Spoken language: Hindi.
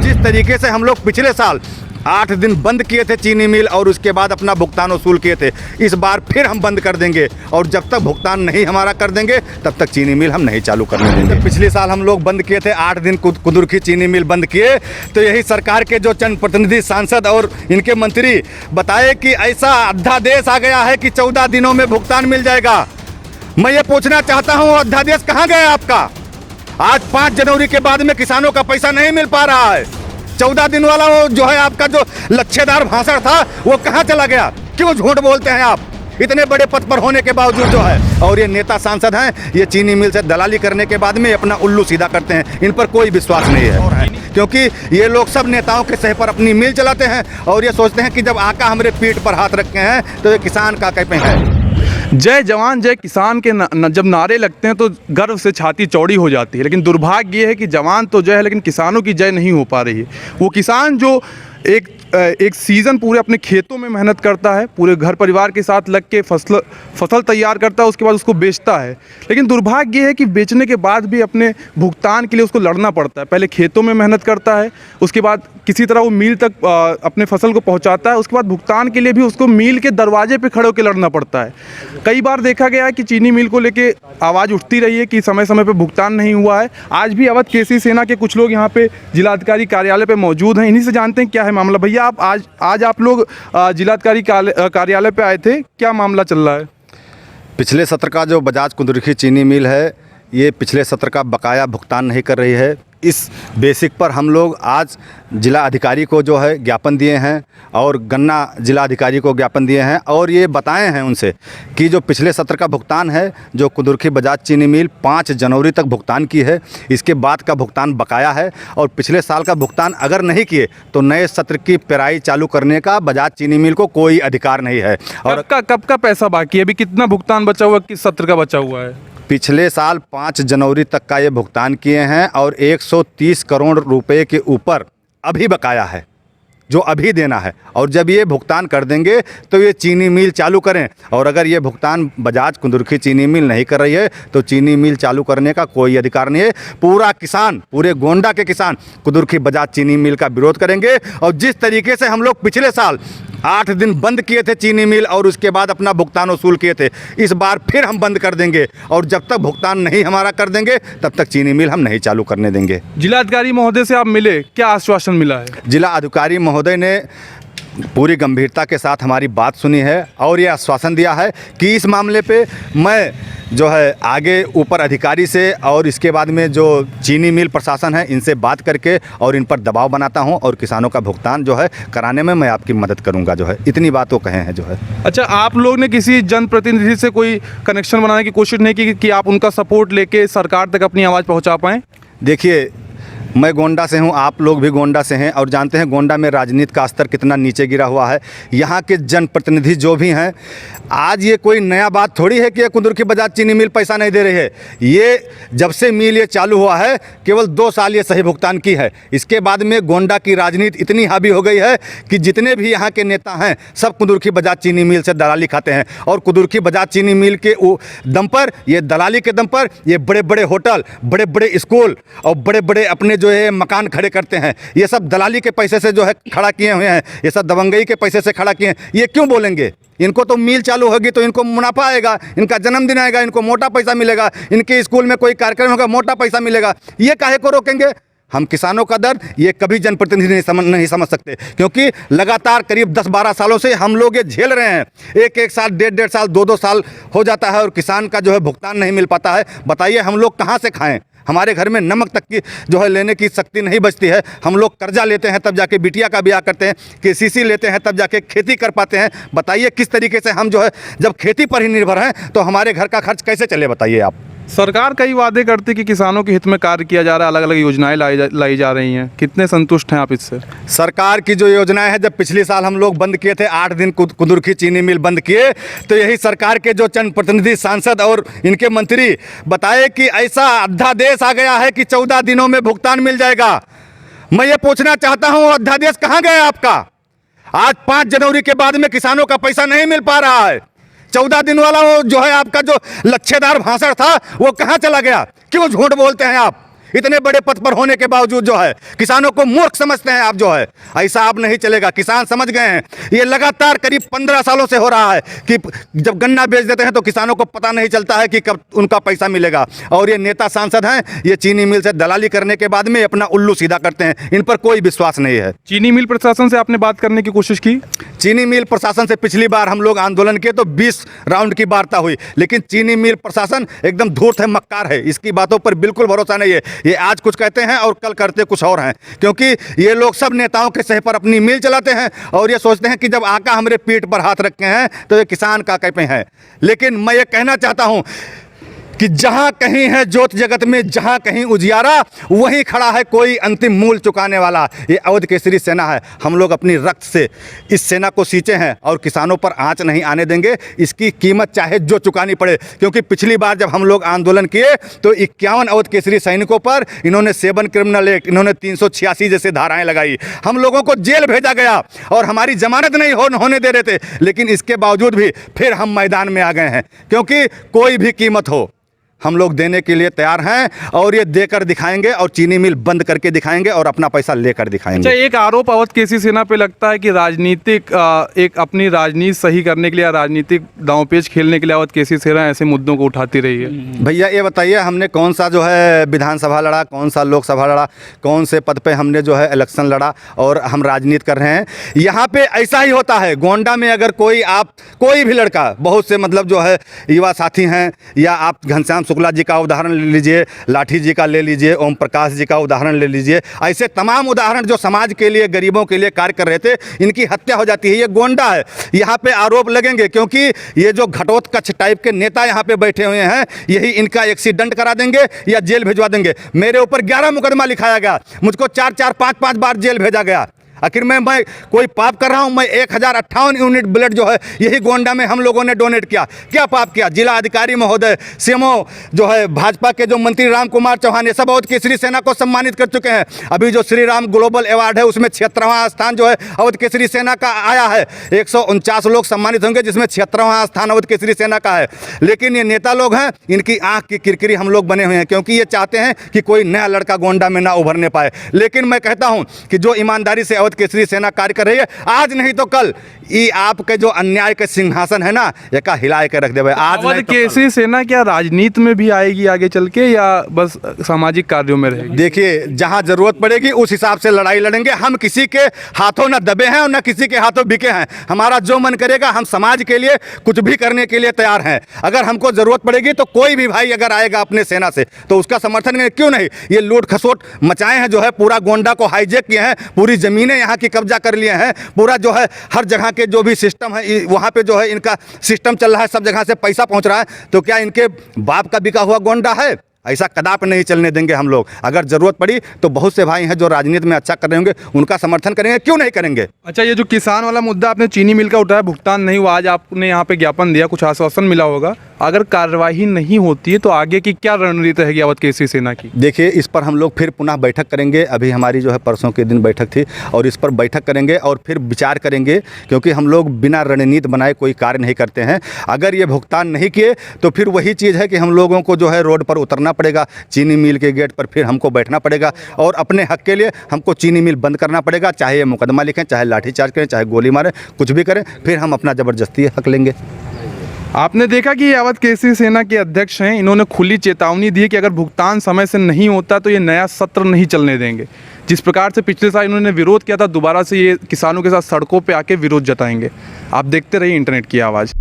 जिस तरीके से हम लोग पिछले साल 8 दिन बंद किए थे चीनी मिल और उसके बाद अपना भुगतान वसूल किए थे, इस बार फिर हम बंद कर देंगे और जब तक भुगतान नहीं हमारा कर देंगे तब तक चीनी मिल हम नहीं चालू करने देंगे। पिछले साल हम लोग बंद किए थे 8 दिन कुदुरखी चीनी मिल बंद किए, तो यही सरकार के जो चंद प्रतिनिधि सांसद और इनके मंत्री बताए कि ऐसा अध्यादेश आ गया है कि 14 दिनों में भुगतान मिल जाएगा। मैं ये पूछना चाहता हूँ अध्यादेश कहाँ गया आपका? आज 5 जनवरी के बाद में किसानों का पैसा नहीं मिल पा रहा है। 14 दिन वाला वो जो है आपका जो लच्छेदार भाषण था वो कहाँ चला गया? क्यों झूठ बोलते हैं आप इतने बड़े पद पर होने के बावजूद जो है? और ये नेता सांसद हैं, ये चीनी मिल से दलाली करने के बाद में अपना उल्लू सीधा करते हैं। इन पर कोई विश्वास नहीं है क्योंकि ये लोग सब नेताओं के सह पर अपनी मिल चलाते हैं और ये सोचते हैं कि जब आका हमारे पीठ पर हाथ रखे हैं तो ये किसान का कहीं पे है। जय जवान जय किसान के जब नारे लगते हैं तो गर्व से छाती चौड़ी हो जाती है, लेकिन दुर्भाग्य ये है कि जवान तो जय है लेकिन किसानों की जय नहीं हो पा रही है। वो किसान जो एक सीज़न पूरे अपने खेतों में मेहनत करता है, पूरे घर परिवार के साथ लग के फसल तैयार करता है, उसके बाद उसको बेचता है, लेकिन दुर्भाग्य ये है कि बेचने के बाद भी अपने भुगतान के लिए उसको लड़ना पड़ता है। पहले खेतों में मेहनत करता है, उसके बाद किसी तरह वो मील तक अपने फसल को पहुंचाता है, उसके बाद भुगतान के लिए भी उसको मील के दरवाजे पे खड़े होकर लड़ना पड़ता है। कई बार देखा गया है कि चीनी मिल को लेके आवाज़ उठती रही है कि समय समय पर भुगतान नहीं हुआ है। आज भी अवध केसरी सेना के कुछ लोग यहाँ पे जिलाधिकारी कार्यालय पे मौजूद हैं, इन्हीं से जानते हैं क्या है मामला। भैया आप आज आप लोग जिलाधिकारी कार्यालय पे आए थे, क्या मामला चल रहा है? पिछले सत्र का जो बजाज कुदुरखी चीनी मिल है ये पिछले सत्र का बकाया भुगतान नहीं कर रही है। इस बेसिक पर हम लोग आज जिला अधिकारी को जो है ज्ञापन दिए हैं और गन्ना जिला अधिकारी को ज्ञापन दिए हैं और ये बताए हैं उनसे कि जो पिछले सत्र का भुगतान है जो कुदुरखी बजाज चीनी मिल 5 जनवरी तक भुगतान की है, इसके बाद का भुगतान बकाया है और पिछले साल का भुगतान अगर नहीं किए तो नए सत्र की पेराई चालू करने का बजाज चीनी मिल को कोई अधिकार नहीं है। और कब का पैसा बाकी है? अभी कितना भुगतान बचा हुआ है? किस सत्र का बचा हुआ है? पिछले साल 5 जनवरी तक का ये भुगतान किए हैं और 130 करोड़ रुपए के ऊपर अभी बकाया है जो अभी देना है। और जब ये भुगतान कर देंगे तो ये चीनी मिल चालू करें, और अगर ये भुगतान बजाज कुदुरखी चीनी मिल नहीं कर रही है तो चीनी मिल चालू करने का कोई अधिकार नहीं है। पूरा किसान, पूरे गोंडा के किसान कुदुरखी बजाज चीनी मिल का विरोध करेंगे। और जिस तरीके से हम लोग पिछले साल 8 दिन बंद किए थे चीनी मिल और उसके बाद अपना भुगतान वसूल किए थे, इस बार फिर हम बंद कर देंगे और जब तक भुगतान नहीं हमारा कर देंगे तब तक चीनी मिल हम नहीं चालू करने देंगे। जिलाधिकारी महोदय से आप मिले, क्या आश्वासन मिला है? जिला अधिकारी महोदय ने पूरी गंभीरता के साथ हमारी बात सुनी है और ये आश्वासन दिया है कि इस मामले पे मैं जो है आगे ऊपर अधिकारी से और इसके बाद में जो चीनी मिल प्रशासन है इनसे बात करके और इन पर दबाव बनाता हूं और किसानों का भुगतान जो है कराने में मैं आपकी मदद करूंगा। जो है इतनी बात वो कहे हैं जो है। अच्छा, आप लोग ने किसी जनप्रतिनिधि से कोई कनेक्शन बनाने की कोशिश नहीं की कि आप उनका सपोर्ट लेके सरकार तक अपनी आवाज़ पहुँचा पाएँ? देखिए, मैं गोंडा से हूं, आप लोग भी गोंडा से हैं और जानते हैं गोंडा में राजनीति का स्तर कितना नीचे गिरा हुआ है। यहाँ के जनप्रतिनिधि जो भी हैं, आज ये कोई नया बात थोड़ी है कि कुदुरखी बजाज चीनी मिल पैसा नहीं दे रही है। ये जब से मिल ये चालू हुआ है केवल 2 साल ये सही भुगतान की है। इसके बाद में गोंडा की राजनीति इतनी हावी हो गई है कि जितने भी यहाँ के नेता हैं सब कुदुरखी बजाज चीनी मिल से दलाली खाते हैं और कुदुरखी बजाज चीनी मिल के दम पर, ये दलाली के दम पर ये बड़े बड़े होटल, बड़े बड़े स्कूल और बड़े बड़े अपने जो है मकान खड़े करते हैं। ये सब दलाली के पैसे से जो है खड़ा किए हुए हैं, ये सब दबंगई के पैसे से खड़ा किए हैं। ये क्यों बोलेंगे? इनको तो मिल चालू होगी तो इनको मुनाफा आएगा, इनका जन्मदिन आएगा, इनको मोटा पैसा मिलेगा, इनके स्कूल में कोई कार्यक्रम होगा मोटा पैसा मिलेगा। ये काहे को रोकेंगे? हम किसानों का दर्द ये कभी जनप्रतिनिधि नहीं समझ सकते क्योंकि लगातार करीब 10-12 सालों से हम लोग ये झेल रहे हैं। एक साल, 1.5 साल, 2-2 साल हो जाता है और किसान का जो है भुगतान नहीं मिल पाता है। बताइए हम लोग कहाँ से खाएं? हमारे घर में नमक तक की जो है लेने की शक्ति नहीं बचती है। हम लोग कर्जा लेते हैं तब जाके बिटिया का ब्याह करते हैं, केसीसी लेते हैं तब जाके खेती कर पाते हैं। बताइए किस तरीके से हम जो है जब खेती पर ही निर्भर हैं तो हमारे घर का खर्च कैसे चले? बताइए आप। सरकार कई वादे करती कि किसानों के हित में कार्य किया जा रहा है, अलग अलग योजनाएं लाई जा रही हैं, कितने संतुष्ट हैं आप इससे? सरकार की जो योजनाएं हैं, जब पिछले साल हम लोग बंद किए थे 8 दिन कुदुरखी चीनी मिल बंद किए, तो यही सरकार के जो चंद प्रतिनिधि सांसद और इनके मंत्री बताए कि ऐसा अध्यादेश आ गया है कि 14 दिनों में भुगतान मिल जाएगा। मैं ये पूछना चाहता हूँ अध्यादेश कहाँ गया आपका? आज 5 जनवरी के बाद में किसानों का पैसा नहीं मिल पा रहा है। 14 दिन वाला वो जो है आपका जो लच्छेदार भाषण था वो कहाँ चला गया? क्यों झूठ बोलते हैं आप इतने बड़े पद पर होने के बावजूद जो है किसानों को मूर्ख समझते हैं आप जो है। ऐसा अब नहीं चलेगा, किसान समझ गए हैं। ये लगातार करीब 15 सालों से हो रहा है कि जब गन्ना बेच देते हैं तो किसानों को पता नहीं चलता है कि कब उनका पैसा मिलेगा। और ये नेता सांसद हैं, ये चीनी मिल से दलाली करने के बाद में अपना उल्लू सीधा करते हैं, इन पर कोई विश्वास नहीं है। चीनी मिल प्रशासन से आपने बात करने की कोशिश की? चीनी मिल प्रशासन से पिछली बार हम लोग आंदोलन किए तो 20 राउंड की वार्ता हुई, लेकिन चीनी मिल प्रशासन एकदम धूर्त है, मक्कार है, इसकी बातों पर बिल्कुल भरोसा नहीं है। ये आज कुछ कहते हैं और कल करते कुछ और हैं, क्योंकि ये लोग सब नेताओं के सह पर अपनी मिल चलाते हैं और ये सोचते हैं कि जब आका हमारे पीठ पर हाथ रखे हैं तो ये किसान का कहते हैं। लेकिन मैं ये कहना चाहता हूँ कि जहां कहीं है ज्योत जगत में, जहां कहीं उजियारा, वहीं खड़ा है कोई अंतिम मूल्य चुकाने वाला। ये अवध केसरी सेना है। हम लोग अपनी रक्त से इस सेना को सींचे हैं और किसानों पर आंच नहीं आने देंगे। इसकी कीमत चाहे जो चुकानी पड़े, क्योंकि पिछली बार जब हम लोग आंदोलन किए तो 51 अवध केसरी सैनिकों पर इन्होंने 7 क्रिमिनल एक्ट, इन्होंने 386 जैसे धाराएं लगाई, हम लोगों को जेल भेजा गया और हमारी जमानत नहीं होने दे रहे थे। लेकिन इसके बावजूद भी फिर हम मैदान में आ गए हैं, क्योंकि कोई भी कीमत हो हम लोग देने के लिए तैयार हैं और ये देकर दिखाएंगे और चीनी मिल बंद करके दिखाएंगे और अपना पैसा लेकर दिखाएंगे। अच्छा, एक आरोप अवध केसरी सेना पे लगता है कि राजनीतिक एक अपनी राजनीति सही करने के लिए, राजनीतिक दांवपेच खेलने के लिए अवध केसरी सेना ऐसे मुद्दों को उठाती रही है। भैया ये बताइए, हमने कौन सा जो है विधानसभा लड़ा, कौन सा लोकसभा लड़ा, कौन से पद पे हमने जो है इलेक्शन लड़ा और हम राजनीति कर रहे हैं? यहाँ पे ऐसा ही होता है। गोंडा में अगर कोई भी लड़का, बहुत से मतलब जो है युवा साथी हैं, या आप घनश्याम शुक्ला जी का उदाहरण ले लीजिए, लाठी जी का ले लीजिए, ओम प्रकाश जी का उदाहरण ले लीजिए, ऐसे तमाम उदाहरण जो समाज के लिए, गरीबों के लिए कार्य कर रहे थे, इनकी हत्या हो जाती है। ये गोंडा है, यहाँ पे आरोप लगेंगे क्योंकि ये जो घटोत्कच टाइप के नेता यहाँ पे बैठे हुए हैं, यही इनका एक्सीडेंट करा देंगे या जेल भिजवा देंगे। मेरे ऊपर 11 मुकदमा लिखाया गया, मुझको 4-4, 5-5 बार जेल भेजा गया। आखिर मैं कोई पाप कर रहा हूं? मैं 1058 यूनिट ब्लड जो है यही गोंडा में हम लोगों ने डोनेट किया। क्या पाप किया? जिला अधिकारी महोदय, सीएमओ जो है, भाजपा के जो मंत्री राम कुमार चौहान, ये सब अवध केसरी सेना को सम्मानित कर चुके हैं। अभी जो श्री राम ग्लोबल अवार्ड है उसमें 76वां स्थान जो है अवध केसरी सेना का आया है। 149 लोग सम्मानित होंगे, जिसमें 76वां स्थान अवध केसरी सेना का है। लेकिन ये नेता लोग हैं, इनकी आंख की किरकिरी हम लोग बने हुए हैं, क्योंकि ये चाहते हैं कि कोई नया लड़का गोंडा में ना उभरने पाए। लेकिन मैं कहता हूं कि जो ईमानदारी से केसरी सेना कार्य कर रही है, आज नहीं तो कल ये आपके जो अन्याय के सिंहासन है ना, ये का हिला के रख देवे। आज अवध केसरी सेना क्या राजनीति में भी आएगी आगे चल के, या बस सामाजिक कार्यों में रहेगी? देखिए, जहां जरूरत पड़ेगी उस हिसाब से लड़ाई लड़ेंगे। हम किसी के हाथों न दबे हैं और न किसी के हाथों बिके हैं। हमारा जो मन करेगा, हम समाज के लिए कुछ भी करने के लिए तैयार हैं। अगर हमको जरूरत पड़ेगी तो कोई भी भाई अगर आएगा अपने सेना से तो उसका समर्थन करेंगे, क्यों नहीं। ये लूट खसोट मचाए हैं, जो है पूरा गोंडा को हाईजेक किए हैं, पूरी जमीनें यहाँ की कब्जा कर लिए हैं, पूरा जो है हर जगह के जो भी सिस्टम है वहाँ पे जो है इनका सिस्टम चल रहा है, सब जगह से पैसा पहुँच रहा है। तो क्या इनके बाप का बिका हुआ गोंडा है? ऐसा कदापि नहीं चलने देंगे हम लोग। अगर जरूरत पड़ी तो बहुत से भाई हैं जो राजनीति में अच्छा कर रहे होंगे, उनका समर्थन करेंगे, क्यों नहीं करेंगे। अच्छा, ये जो किसान वाला मुद्दा आपने चीनी मिल का उठाया, भुगतान नहीं हुआ, आज आपने यहाँ पे ज्ञापन दिया, कुछ आश्वासन मिला होगा, अगर कार्रवाई नहीं होती है तो आगे की क्या रणनीति रहेगी अवध केसरी सेना की? देखिए, इस पर हम लोग फिर पुनः बैठक करेंगे। अभी हमारी जो है परसों के दिन बैठक थी और इस पर बैठक करेंगे और फिर विचार करेंगे, क्योंकि हम लोग बिना रणनीति बनाए कोई कार्य नहीं करते हैं। अगर ये भुगतान नहीं किए तो फिर वही चीज़ है कि हम लोगों को जो है रोड पर उतरना पड़ेगा, चीनी मिल के गेट पर फिर हमको बैठना पड़ेगा और अपने हक के लिए हमको चीनी मिल बंद करना पड़ेगा। चाहे ये मुकदमा लिखें, चाहे लाठीचार्ज करें, चाहे गोली मारें, कुछ भी करें, फिर हम अपना ज़बरदस्ती हक लेंगे। आपने देखा कि अवध केसरी सेना के अध्यक्ष हैं, इन्होंने खुली चेतावनी दी है कि अगर भुगतान समय से नहीं होता तो ये नया सत्र नहीं चलने देंगे। जिस प्रकार से पिछले साल इन्होंने विरोध किया था, दोबारा से ये किसानों के साथ सड़कों पे आके विरोध जताएंगे। आप देखते रहिए इंटरनेट की आवाज़।